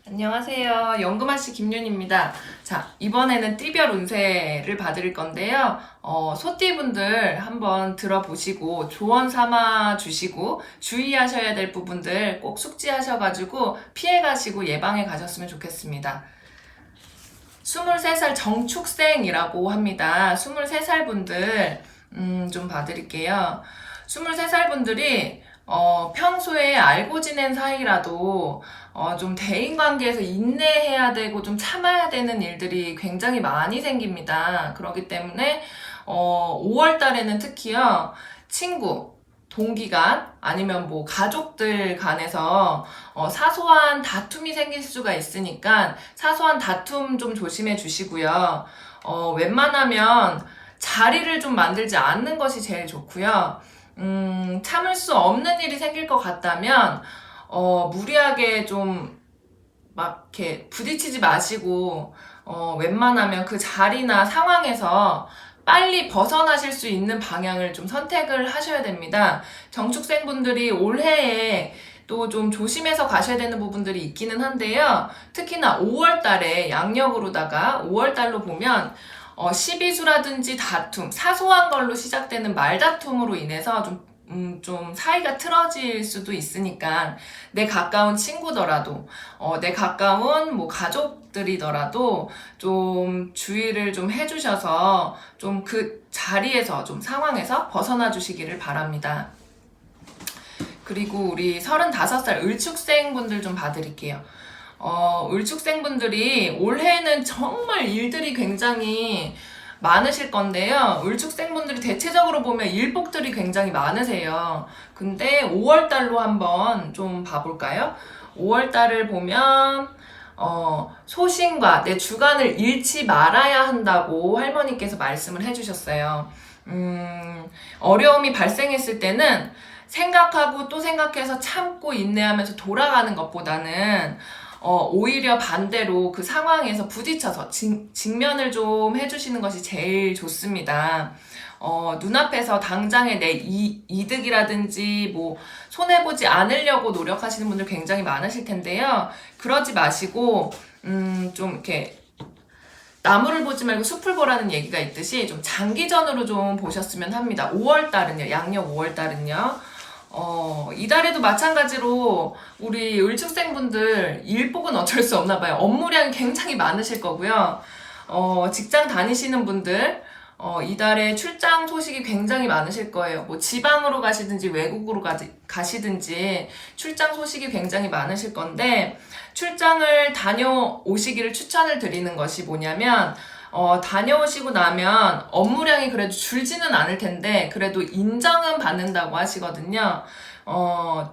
안녕하세요. 연금아씨 김윤입니다. 자, 이번에는 띠별 운세를 봐드릴 건데요. 소띠분들 한번 들어보시고 조언 삼아 주시고 주의하셔야 될 부분들 꼭 숙지하셔가지고 피해가시고 예방해 가셨으면 좋겠습니다. 23살 정축생이라고 합니다. 23살 분들 좀 봐드릴게요. 23살 분들이 평소에 알고 지낸 사이라도 좀 대인관계에서 인내해야 되고 좀 참아야 되는 일들이 굉장히 많이 생깁니다. 그렇기 때문에 5월 달에는 특히요, 친구, 동기간 아니면 뭐 가족들 간에서 사소한 다툼이 생길 수가 있으니까 사소한 다툼 좀 조심해 주시고요. 웬만하면 자리를 좀 만들지 않는 것이 제일 좋고요. 참을 수 없는 일이 생길 것 같다면 무리하게 좀 막 이렇게 부딪히지 마시고 웬만하면 그 자리나 상황에서 빨리 벗어나실 수 있는 방향을 좀 선택을 하셔야 됩니다. 정축생분들이 올해에 또 좀 조심해서 가셔야 되는 부분들이 있기는 한데요. 특히나 5월 달에 양력으로다가 5월 달로 보면 시비수라든지 다툼, 사소한 걸로 시작되는 말다툼으로 인해서 좀 사이가 틀어질 수도 있으니까 내 가까운 친구더라도 내 가까운 뭐 가족들이더라도 좀 주의를 좀 해주셔서 좀 그 자리에서 좀 상황에서 벗어나 주시기를 바랍니다. 그리고 우리 35살 을축생 분들 좀 봐드릴게요. 을축생분들이 올해는 정말 일들이 굉장히 많으실 건데요. 을축생분들이 대체적으로 보면 일복들이 굉장히 많으세요. 근데 5월달로 한번 좀 봐볼까요? 5월달을 보면 소신과 내 주관을 잃지 말아야 한다고 할머니께서 말씀을 해주셨어요. 어려움이 발생했을 때는 생각하고 또 생각해서 참고 인내하면서 돌아가는 것보다는 오히려 반대로 그 상황에서 부딪혀서 직면을 좀 해주시는 것이 제일 좋습니다. 눈앞에서 당장의 내 이득이라든지 뭐 손해보지 않으려고 노력하시는 분들 굉장히 많으실 텐데요. 그러지 마시고 좀 이렇게 나무를 보지 말고 숲을 보라는 얘기가 있듯이 좀 장기전으로 좀 보셨으면 합니다. 5월달은요, 양력 5월달은요. 이달에도 마찬가지로 우리 을축생분들 일복은 어쩔 수 없나 봐요. 업무량이 굉장히 많으실 거고요. 직장 다니시는 분들, 이달에 출장 소식이 굉장히 많으실 거예요. 뭐 지방으로 가시든지 외국으로 가시든지 출장 소식이 굉장히 많으실 건데, 출장을 다녀오시기를 추천을 드리는 것이 뭐냐면, 다녀오시고 나면 업무량이 그래도 줄지는 않을 텐데, 그래도 인정은 받는다고 하시거든요.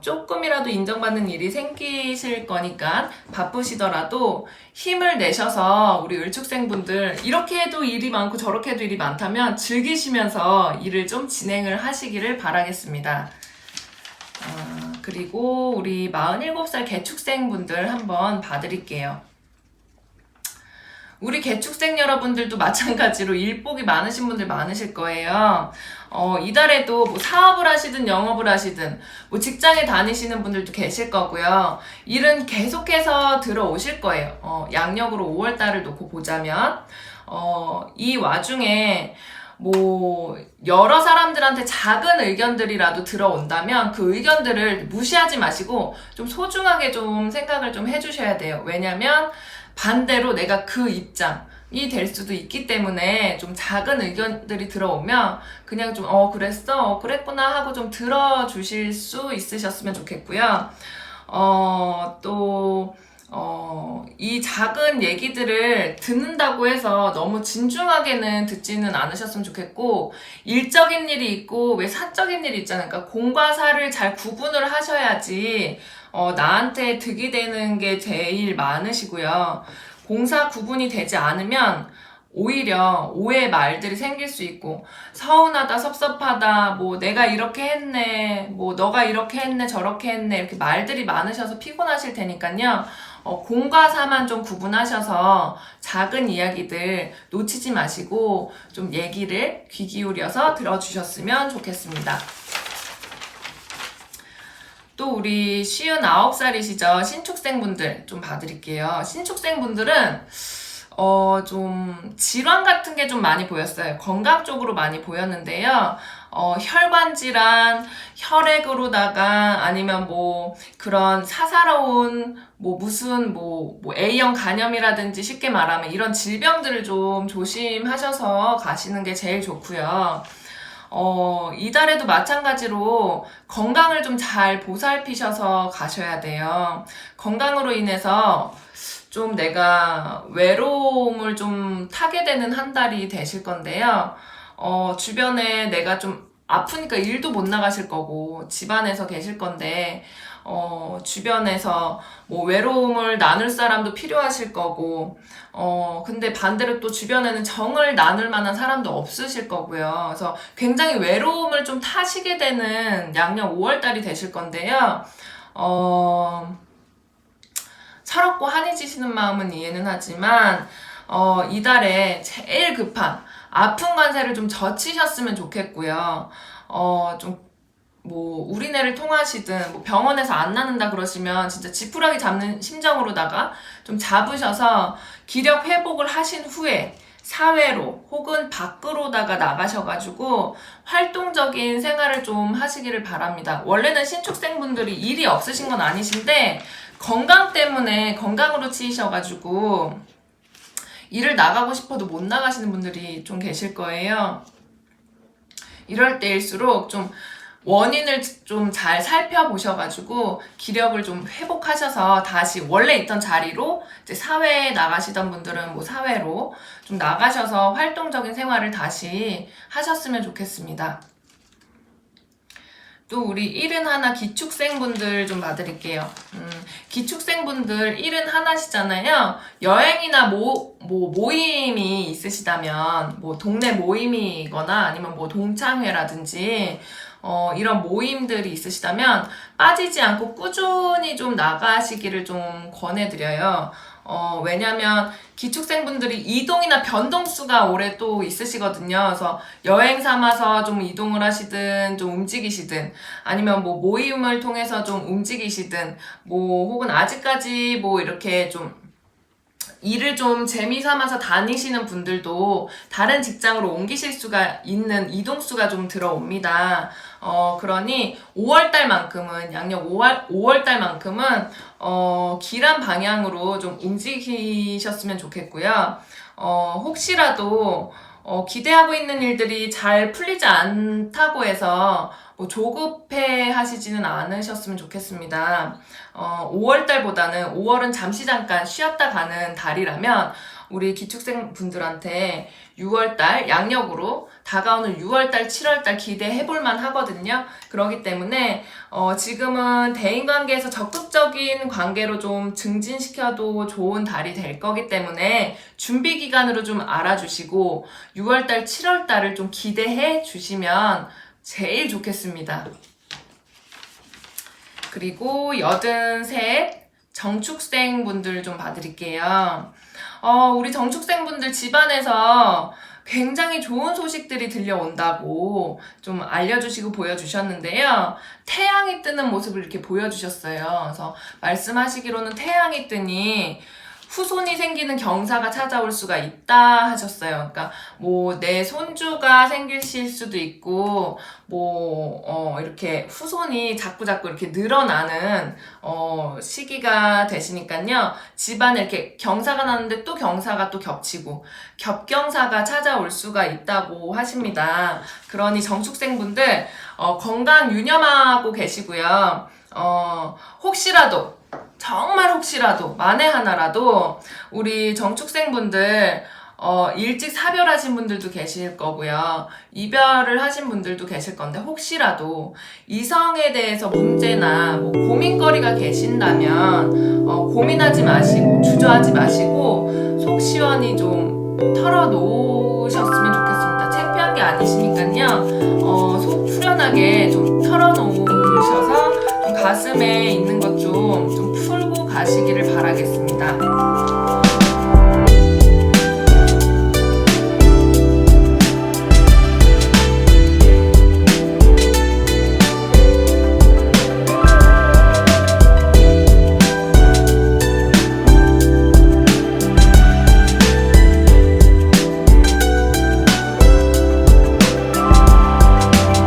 조금이라도 인정받는 일이 생기실 거니까 바쁘시더라도 힘을 내셔서 우리 을축생분들 이렇게 해도 일이 많고 저렇게 해도 일이 많다면 즐기시면서 일을 좀 진행을 하시기를 바라겠습니다. 그리고 우리 47살 개축생분들 한번 봐드릴게요. 우리 개축생 여러분들도 마찬가지로 일복이 많으신 분들 많으실 거예요. 이달에도 뭐 사업을 하시든 영업을 하시든 뭐 직장에 다니시는 분들도 계실 거고요. 일은 계속해서 들어오실 거예요. 양력으로 5월달을 놓고 보자면 이 와중에 뭐 여러 사람들한테 작은 의견들이라도 들어온다면 그 의견들을 무시하지 마시고 좀 소중하게 좀 생각을 좀 해주셔야 돼요. 왜냐면 반대로 내가 그 입장이 될 수도 있기 때문에 좀 작은 의견들이 들어오면 그냥 좀 그랬어? 그랬구나 하고 좀 들어주실 수 있으셨으면 좋겠고요. 이 작은 얘기들을 듣는다고 해서 너무 진중하게는 듣지는 않으셨으면 좋겠고, 일적인 일이 있고, 왜 사적인 일이 있잖아요. 그러니까 공과 사를 잘 구분을 하셔야지, 나한테 득이 되는 게 제일 많으시고요. 공사 구분이 되지 않으면, 오히려 오해 말들이 생길 수 있고 서운하다 섭섭하다 뭐 내가 이렇게 했네 뭐 너가 이렇게 했네 저렇게 했네 이렇게 말들이 많으셔서 피곤하실 테니까요. 공과 사만 좀 구분하셔서 작은 이야기들 놓치지 마시고 좀 얘기를 귀 기울여서 들어주셨으면 좋겠습니다. 또 우리 59살이시죠? 신축생분들 좀 봐드릴게요. 신축생분들은 좀 질환 같은 게 좀 많이 보였어요. 건강 쪽으로 많이 보였는데요. 혈관 질환, 혈액으로다가 아니면 뭐 그런 사사로운 무슨 A형 간염이라든지 쉽게 말하면 이런 질병들을 좀 조심하셔서 가시는 게 제일 좋고요. 이달에도 마찬가지로 건강을 좀 잘 보살피셔서 가셔야 돼요. 건강으로 인해서 좀 내가 외로움을 좀 타게 되는 한 달이 되실 건데요. 주변에 내가 좀 아프니까 일도 못 나가실 거고, 집안에서 계실 건데, 주변에서 뭐 외로움을 나눌 사람도 필요하실 거고, 근데 반대로 또 주변에는 정을 나눌 만한 사람도 없으실 거고요. 그래서 굉장히 외로움을 좀 타시게 되는 양력 5월달이 되실 건데요. 철없고 한해지시는 마음은 이해는 하지만, 이달에 제일 급한 아픈 관세를 좀 젖히셨으면 좋겠고요. 우리네를 통하시든, 병원에서 안 낫는다 그러시면 진짜 지푸라기 잡는 심정으로다가 좀 잡으셔서 기력 회복을 하신 후에 사회로 혹은 밖으로다가 나가셔가지고 활동적인 생활을 좀 하시기를 바랍니다. 원래는 신축생분들이 일이 없으신 건 아니신데, 건강 때문에 건강으로 치이셔가지고 일을 나가고 싶어도 못 나가시는 분들이 좀 계실 거예요. 이럴 때일수록 좀 원인을 좀 잘 살펴보셔가지고 기력을 좀 회복하셔서 다시 원래 있던 자리로 이제 사회에 나가시던 분들은 사회로 좀 나가셔서 활동적인 생활을 다시 하셨으면 좋겠습니다. 또 우리 71 기축생분들 좀 봐드릴게요. 기축생분들 71시잖아요. 여행이나 모임이 있으시다면, 동네 모임이거나 아니면 동창회라든지, 이런 모임들이 있으시다면 빠지지 않고 꾸준히 좀 나가시기를 좀 권해드려요. 왜냐면 기축생분들이 이동이나 변동수가 올해 또 있으시거든요. 그래서 여행 삼아서 좀 이동을 하시든 좀 움직이시든 아니면 모임을 통해서 좀 움직이시든 혹은 아직까지 이렇게 좀 일을 좀 재미 삼아서 다니시는 분들도 다른 직장으로 옮기실 수가 있는 이동수가 좀 들어옵니다. 그러니 5월달만큼은, 양력 5월달만큼은, 길한 방향으로 좀 움직이셨으면 좋겠고요. 혹시라도, 기대하고 있는 일들이 잘 풀리지 않다고 해서 조급해 하시지는 않으셨으면 좋겠습니다. 5월달보다는 5월은 잠시 잠깐 쉬었다 가는 달이라면 우리 기축생 분들한테 6월달 양력으로 다가오는 6월달, 7월달 기대해볼만 하거든요. 그렇기 때문에 지금은 대인관계에서 적극적인 관계로 좀 증진시켜도 좋은 달이 될 거기 때문에 준비 기간으로 좀 알아주시고 6월달, 7월달을 좀 기대해 주시면 제일 좋겠습니다. 그리고 83 정축생 분들 좀 봐드릴게요. 우리 정축생 분들 집안에서 굉장히 좋은 소식들이 들려온다고 좀 알려주시고 보여주셨는데요. 태양이 뜨는 모습을 이렇게 보여주셨어요. 그래서 말씀하시기로는 태양이 뜨니 후손이 생기는 경사가 찾아올 수가 있다 하셨어요. 그러니까 내 손주가 생기실 수도 있고 이렇게 후손이 자꾸자꾸 이렇게 늘어나는 시기가 되시니까요. 집안에 이렇게 경사가 나는데 또 경사가 또 겹치고 겹경사가 찾아올 수가 있다고 하십니다. 그러니 정축생분들 건강 유념하고 계시고요. 혹시라도 정말 혹시라도 만에 하나라도 우리 정축생분들 일찍 사별하신 분들도 계실 거고요. 이별을 하신 분들도 계실 건데 혹시라도 이성에 대해서 문제나 고민거리가 계신다면 고민하지 마시고 주저하지 마시고 속 시원히 좀 털어놓으셨으면 좋겠습니다. 창피한 게 아니시니까요. 속 후련하게 좀 털어놓으셔서 좀 가슴에 있는 것 좀 풀고 가시기를 바라겠습니다.